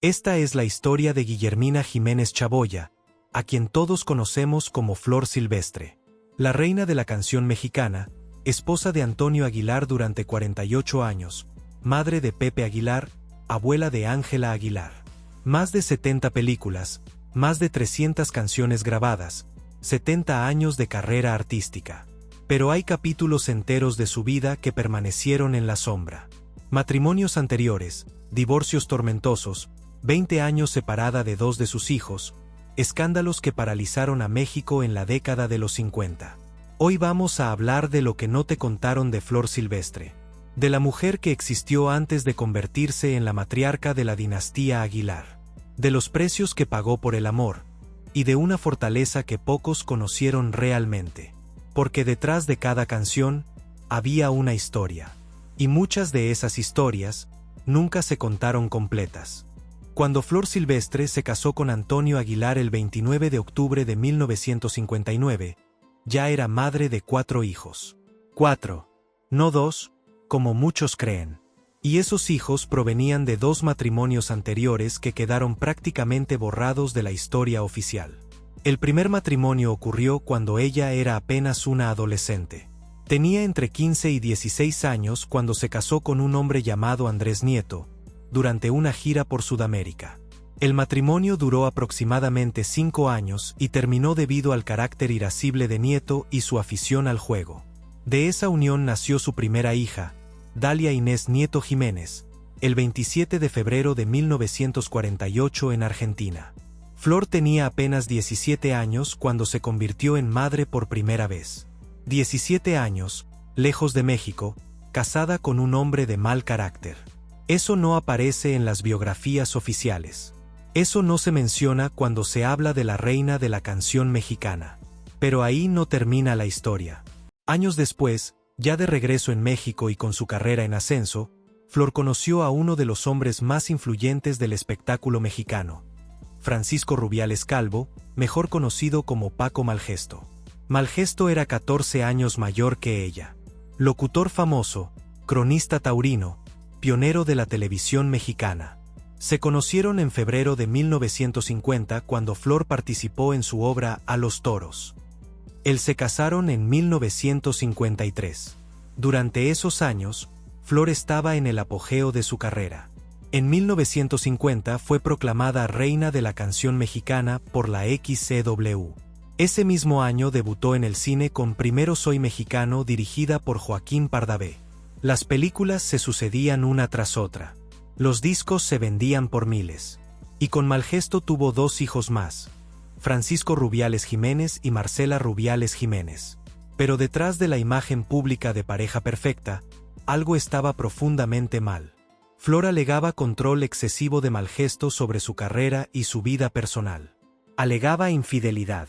Esta es la historia de Guillermina Jiménez Chaboya, a quien todos conocemos como Flor Silvestre, la reina de la canción mexicana, esposa de Antonio Aguilar durante 48 años, madre de Pepe Aguilar, abuela de Ángela Aguilar. Más de 70 películas, más de 300 canciones grabadas, 70 años de carrera artística. Pero hay capítulos enteros de su vida que permanecieron en la sombra. Matrimonios anteriores, divorcios tormentosos, 20 años separada de 2 de sus hijos, escándalos que paralizaron a México en la década de los 50. Hoy vamos a hablar de lo que no te contaron de Flor Silvestre, de la mujer que existió antes de convertirse en la matriarca de la dinastía Aguilar, de los precios que pagó por el amor, y de una fortaleza que pocos conocieron realmente. Porque detrás de cada canción, había una historia. Y muchas de esas historias, nunca se contaron completas. Cuando Flor Silvestre se casó con Antonio Aguilar el 29 de octubre de 1959, ya era madre de 4 hijos. 4, no 2, como muchos creen. Y esos hijos provenían de 2 matrimonios anteriores que quedaron prácticamente borrados de la historia oficial. El primer matrimonio ocurrió cuando ella era apenas una adolescente. Tenía entre 15 y 16 años cuando se casó con un hombre llamado Andrés Nieto, durante una gira por Sudamérica. El matrimonio duró aproximadamente 5 años y terminó debido al carácter irascible de Nieto y su afición al juego. De esa unión nació su primera hija, Dalia Inés Nieto Jiménez, el 27 de febrero de 1948 en Argentina. Flor tenía apenas 17 años cuando se convirtió en madre por primera vez. 17 años, lejos de México, casada con un hombre de mal carácter. Eso no aparece en las biografías oficiales. Eso no se menciona cuando se habla de la reina de la canción mexicana. Pero ahí no termina la historia. Años después, ya de regreso en México y con su carrera en ascenso, Flor conoció a uno de los hombres más influyentes del espectáculo mexicano, Francisco Rubiales Calvo, mejor conocido como Paco Malgesto. Malgesto era 14 años mayor que ella. Locutor famoso, cronista taurino, pionero de la televisión mexicana. Se conocieron en febrero de 1950 cuando Flor participó en su obra A los Toros. Se casaron en 1953. Durante esos años, Flor estaba en el apogeo de su carrera. En 1950 fue proclamada reina de la canción mexicana por la XCW. Ese mismo año debutó en el cine con Primero Soy Mexicano, dirigida por Joaquín Pardavé. Las películas se sucedían una tras otra. Los discos se vendían por miles. Y con Malgesto tuvo 2 hijos más, Francisco Rubiales Jiménez y Marcela Rubiales Jiménez. Pero detrás de la imagen pública de pareja perfecta, algo estaba profundamente mal. Flor alegaba control excesivo de Malgesto sobre su carrera y su vida personal. Alegaba infidelidad.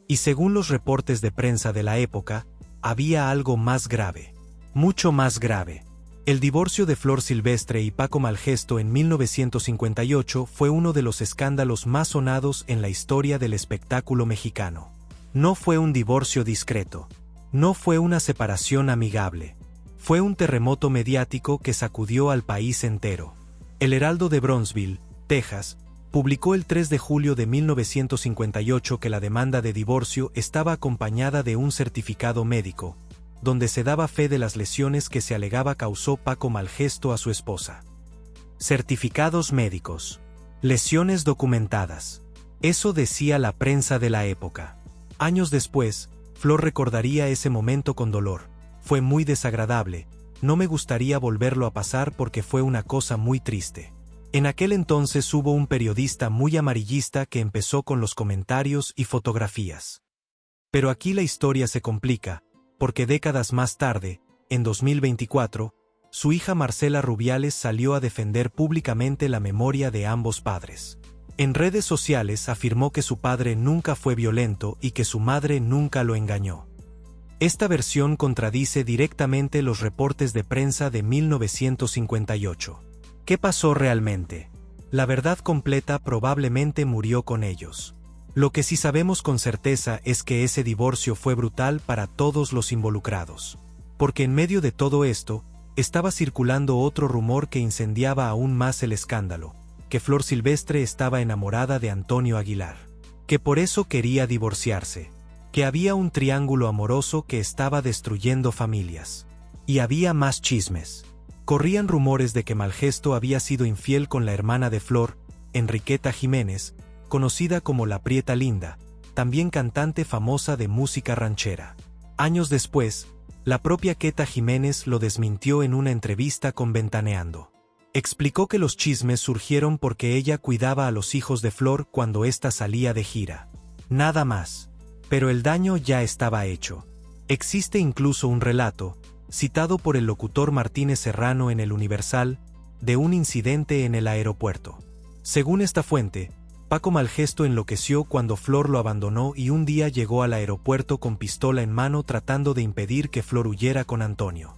Y según los reportes de prensa de la época, había algo más grave. Mucho más grave. El divorcio de Flor Silvestre y Paco Malgesto en 1958 fue uno de los escándalos más sonados en la historia del espectáculo mexicano. No fue un divorcio discreto. No fue una separación amigable. Fue un terremoto mediático que sacudió al país entero. El Heraldo de Brownsville, Texas, publicó el 3 de julio de 1958 que la demanda de divorcio estaba acompañada de un certificado médico, donde se daba fe de las lesiones que se alegaba causó Paco Malgesto a su esposa. Certificados médicos. Lesiones documentadas. Eso decía la prensa de la época. Años después, Flor recordaría ese momento con dolor. Fue muy desagradable, no me gustaría volverlo a pasar porque fue una cosa muy triste. En aquel entonces hubo un periodista muy amarillista que empezó con los comentarios y fotografías. Pero aquí la historia se complica, porque décadas más tarde, en 2024, su hija Marcela Rubiales salió a defender públicamente la memoria de ambos padres. En redes sociales afirmó que su padre nunca fue violento y que su madre nunca lo engañó. Esta versión contradice directamente los reportes de prensa de 1958. ¿Qué pasó realmente? La verdad completa probablemente murió con ellos. Lo que sí sabemos con certeza es que ese divorcio fue brutal para todos los involucrados. Porque en medio de todo esto, estaba circulando otro rumor que incendiaba aún más el escándalo, que Flor Silvestre estaba enamorada de Antonio Aguilar, que por eso quería divorciarse, que había un triángulo amoroso que estaba destruyendo familias. Y había más chismes. Corrían rumores de que Malgesto había sido infiel con la hermana de Flor, Enriqueta Jiménez, conocida como la Prieta Linda, también cantante famosa de música ranchera. Años después, la propia Queta Jiménez lo desmintió en una entrevista con Ventaneando. Explicó que los chismes surgieron porque ella cuidaba a los hijos de Flor cuando ésta salía de gira. Nada más. Pero el daño ya estaba hecho. Existe incluso un relato, citado por el locutor Martínez Serrano en El Universal, de un incidente en el aeropuerto. Según esta fuente, Paco Malgesto enloqueció cuando Flor lo abandonó y un día llegó al aeropuerto con pistola en mano tratando de impedir que Flor huyera con Antonio.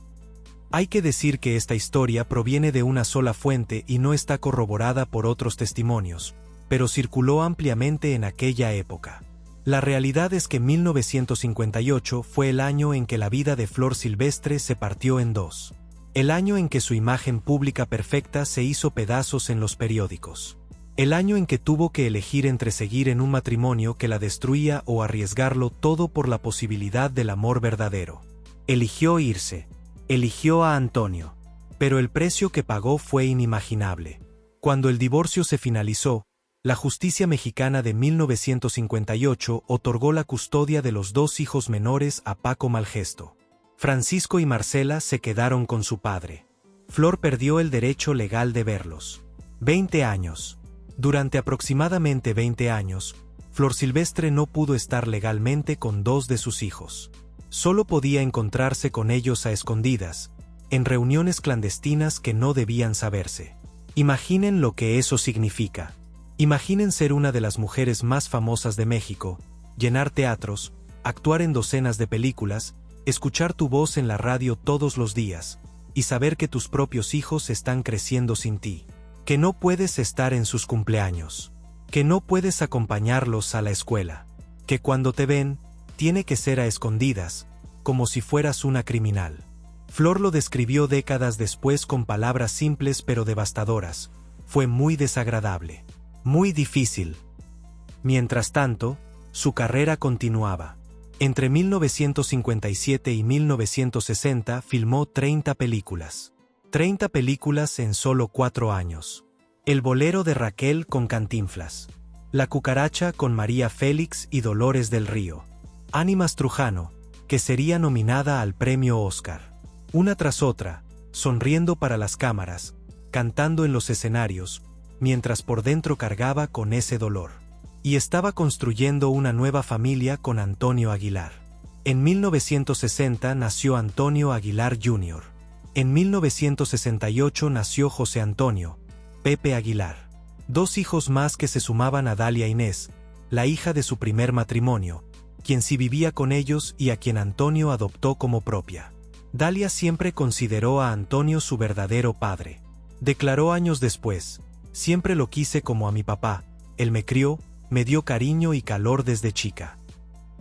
Hay que decir que esta historia proviene de una sola fuente y no está corroborada por otros testimonios, pero circuló ampliamente en aquella época. La realidad es que 1958 fue el año en que la vida de Flor Silvestre se partió en dos. El año en que su imagen pública perfecta se hizo pedazos en los periódicos. El año en que tuvo que elegir entre seguir en un matrimonio que la destruía o arriesgarlo todo por la posibilidad del amor verdadero. Eligió irse. Eligió a Antonio. Pero el precio que pagó fue inimaginable. Cuando el divorcio se finalizó, la justicia mexicana de 1958 otorgó la custodia de los dos hijos menores a Paco Malgesto. Francisco y Marcela se quedaron con su padre. Flor perdió el derecho legal de verlos. 20 años. Durante aproximadamente 20 años, Flor Silvestre no pudo estar legalmente con dos de sus hijos. Solo podía encontrarse con ellos a escondidas, en reuniones clandestinas que no debían saberse. Imaginen lo que eso significa. Imaginen ser una de las mujeres más famosas de México, llenar teatros, actuar en docenas de películas, escuchar tu voz en la radio todos los días, y saber que tus propios hijos están creciendo sin ti. Que no puedes estar en sus cumpleaños. Que no puedes acompañarlos a la escuela. Que cuando te ven, tiene que ser a escondidas, como si fueras una criminal. Flor lo describió décadas después con palabras simples pero devastadoras. Fue muy desagradable. Muy difícil. Mientras tanto, su carrera continuaba. Entre 1957 y 1960 filmó 30 películas. 30 películas en solo 4 años. El bolero de Raquel con Cantinflas. La cucaracha con María Félix y Dolores del Río. Ánimas Trujano, que sería nominada al premio Oscar. Una tras otra, sonriendo para las cámaras, cantando en los escenarios, mientras por dentro cargaba con ese dolor. Y estaba construyendo una nueva familia con Antonio Aguilar. En 1960 nació Antonio Aguilar Jr. En 1968 nació José Antonio, Pepe Aguilar. 2 hijos más que se sumaban a Dalia Inés, la hija de su primer matrimonio, quien sí vivía con ellos y a quien Antonio adoptó como propia. Dalia siempre consideró a Antonio su verdadero padre. Declaró años después: siempre lo quise como a mi papá, él me crió, me dio cariño y calor desde chica.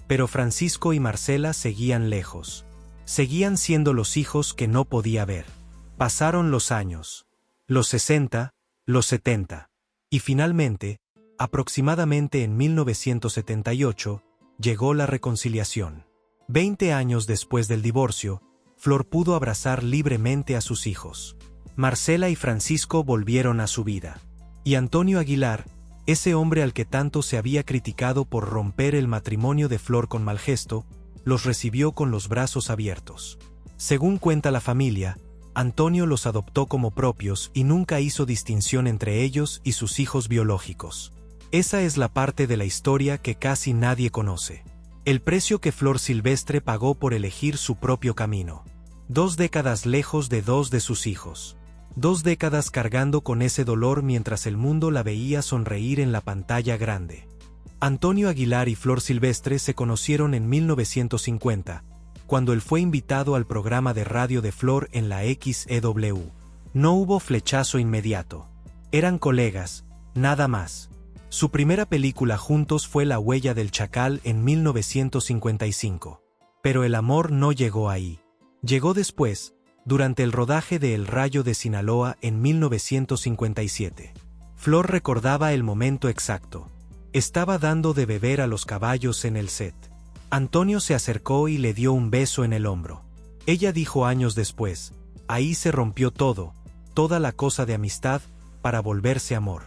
Pero Francisco y Marcela seguían lejos. Seguían siendo los hijos que no podía ver. Pasaron los años. Los 60, los 70. Y finalmente, aproximadamente en 1978, llegó la reconciliación. 20 años después del divorcio, Flor pudo abrazar libremente a sus hijos. Marcela y Francisco volvieron a su vida. Y Antonio Aguilar, ese hombre al que tanto se había criticado por romper el matrimonio de Flor con Malgesto, los recibió con los brazos abiertos. Según cuenta la familia, Antonio los adoptó como propios y nunca hizo distinción entre ellos y sus hijos biológicos. Esa es la parte de la historia que casi nadie conoce. El precio que Flor Silvestre pagó por elegir su propio camino. 2 décadas lejos de 2 de sus hijos. 2 décadas cargando con ese dolor mientras el mundo la veía sonreír en la pantalla grande. Antonio Aguilar y Flor Silvestre se conocieron en 1950, cuando él fue invitado al programa de radio de Flor en la XEW. No hubo flechazo inmediato. Eran colegas, nada más. Su primera película juntos fue La huella del chacal en 1955. Pero el amor no llegó ahí. Llegó después, durante el rodaje de El rayo de Sinaloa en 1957. Flor recordaba el momento exacto. Estaba dando de beber a los caballos en el set. Antonio se acercó y le dio un beso en el hombro. Ella dijo años después, ahí se rompió todo, toda la cosa de amistad, para volverse amor.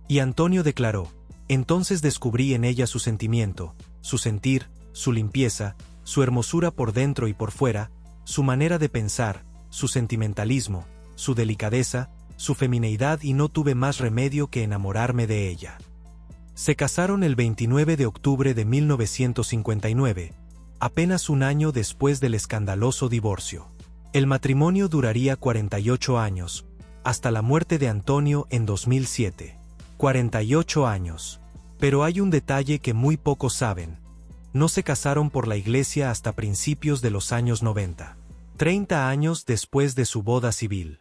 Y Antonio declaró, entonces descubrí en ella su sentimiento, su sentir, su limpieza, su hermosura por dentro y por fuera, su manera de pensar, su sentimentalismo, su delicadeza, su femineidad y no tuve más remedio que enamorarme de ella. Se casaron el 29 de octubre de 1959, apenas un año después del escandaloso divorcio. El matrimonio duraría 48 años, hasta la muerte de Antonio en 2007. 48 años. Pero hay un detalle que muy pocos saben. No se casaron por la iglesia hasta principios de los años 90. 30 años después de su boda civil.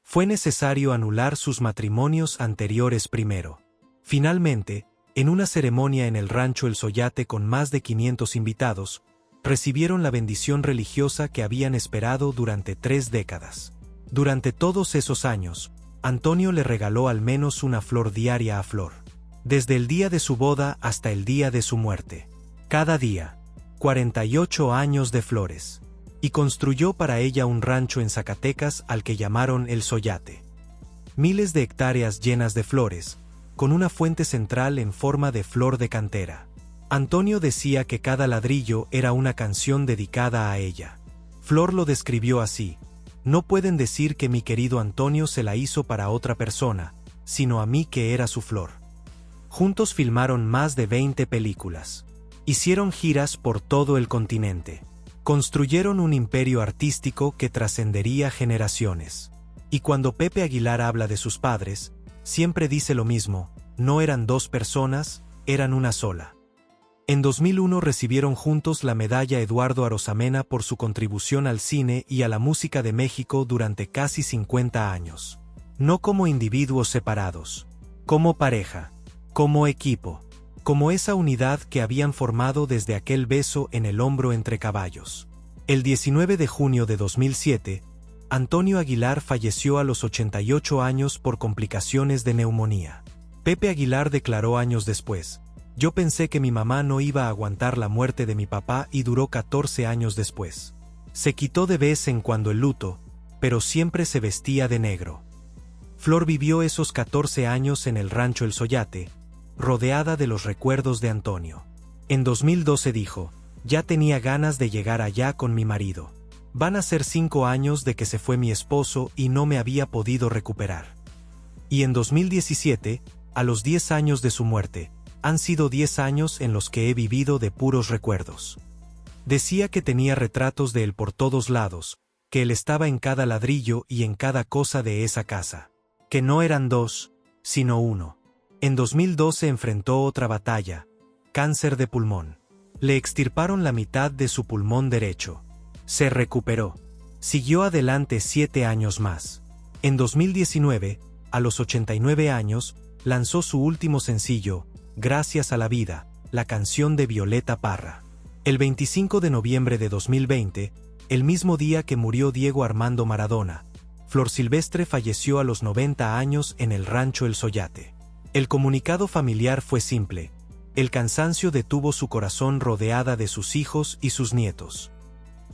Fue necesario anular sus matrimonios anteriores primero. Finalmente, en una ceremonia en el rancho El Soyate con más de 500 invitados, recibieron la bendición religiosa que habían esperado durante 3 décadas. Durante todos esos años, Antonio le regaló al menos una flor diaria a Flor. Desde el día de su boda hasta el día de su muerte. Cada día. 48 años de flores. Y construyó para ella un rancho en Zacatecas al que llamaron El Soyate. Miles de hectáreas llenas de flores, con una fuente central en forma de flor de cantera. Antonio decía que cada ladrillo era una canción dedicada a ella. Flor lo describió así: no pueden decir que mi querido Antonio se la hizo para otra persona, sino a mí que era su flor. Juntos filmaron más de 20 películas. Hicieron giras por todo el continente. Construyeron un imperio artístico que trascendería generaciones. Y cuando Pepe Aguilar habla de sus padres, siempre dice lo mismo: no eran 2 personas, eran una sola. En 2001 recibieron juntos la medalla Eduardo Arosamena por su contribución al cine y a la música de México durante casi 50 años. No como individuos separados, como pareja, como equipo, como esa unidad que habían formado desde aquel beso en el hombro entre caballos. El 19 de junio de 2007, Antonio Aguilar falleció a los 88 años por complicaciones de neumonía. Pepe Aguilar declaró años después: yo pensé que mi mamá no iba a aguantar la muerte de mi papá y duró 14 años después. Se quitó de vez en cuando el luto, pero siempre se vestía de negro. Flor vivió esos 14 años en el rancho El Soyate, rodeada de los recuerdos de Antonio. En 2012 dijo: ya tenía ganas de llegar allá con mi marido. Van a ser 5 años de que se fue mi esposo y no me había podido recuperar. Y en 2017, a los 10 años de su muerte, han sido 10 años en los que he vivido de puros recuerdos. Decía que tenía retratos de él por todos lados, que él estaba en cada ladrillo y en cada cosa de esa casa. Que no eran 2, sino 1. En 2012 enfrentó otra batalla: cáncer de pulmón. Le extirparon la mitad de su pulmón derecho. Se recuperó. Siguió adelante 7 años más. En 2019, a los 89 años, lanzó su último sencillo, Gracias a la vida, la canción de Violeta Parra. El 25 de noviembre de 2020, el mismo día que murió Diego Armando Maradona, Flor Silvestre falleció a los 90 años en el rancho El Soyate. El comunicado familiar fue simple: el cansancio detuvo su corazón rodeada de sus hijos y sus nietos.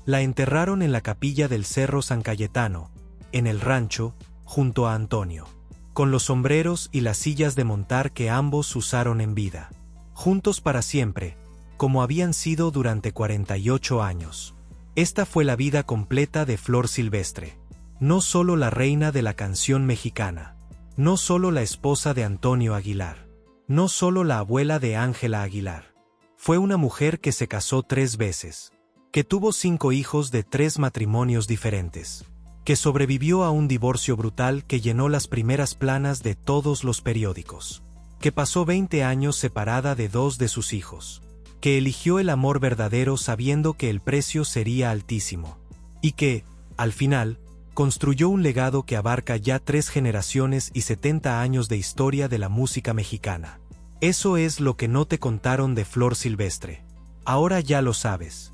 La enterraron en la capilla del Cerro San Cayetano, en el rancho, junto a Antonio, con los sombreros y las sillas de montar que ambos usaron en vida. Juntos para siempre, como habían sido durante 48 años. Esta fue la vida completa de Flor Silvestre. No solo la reina de la canción mexicana. No solo la esposa de Antonio Aguilar. No solo la abuela de Ángela Aguilar. Fue una mujer que se casó 3 veces. Que tuvo 5 hijos de 3 matrimonios diferentes. Que sobrevivió a un divorcio brutal que llenó las primeras planas de todos los periódicos. Que pasó 20 años separada de 2 de sus hijos. Que eligió el amor verdadero sabiendo que el precio sería altísimo. Y que, al final, construyó un legado que abarca ya 3 generaciones y 70 años de historia de la música mexicana. Eso es lo que no te contaron de Flor Silvestre. Ahora ya lo sabes.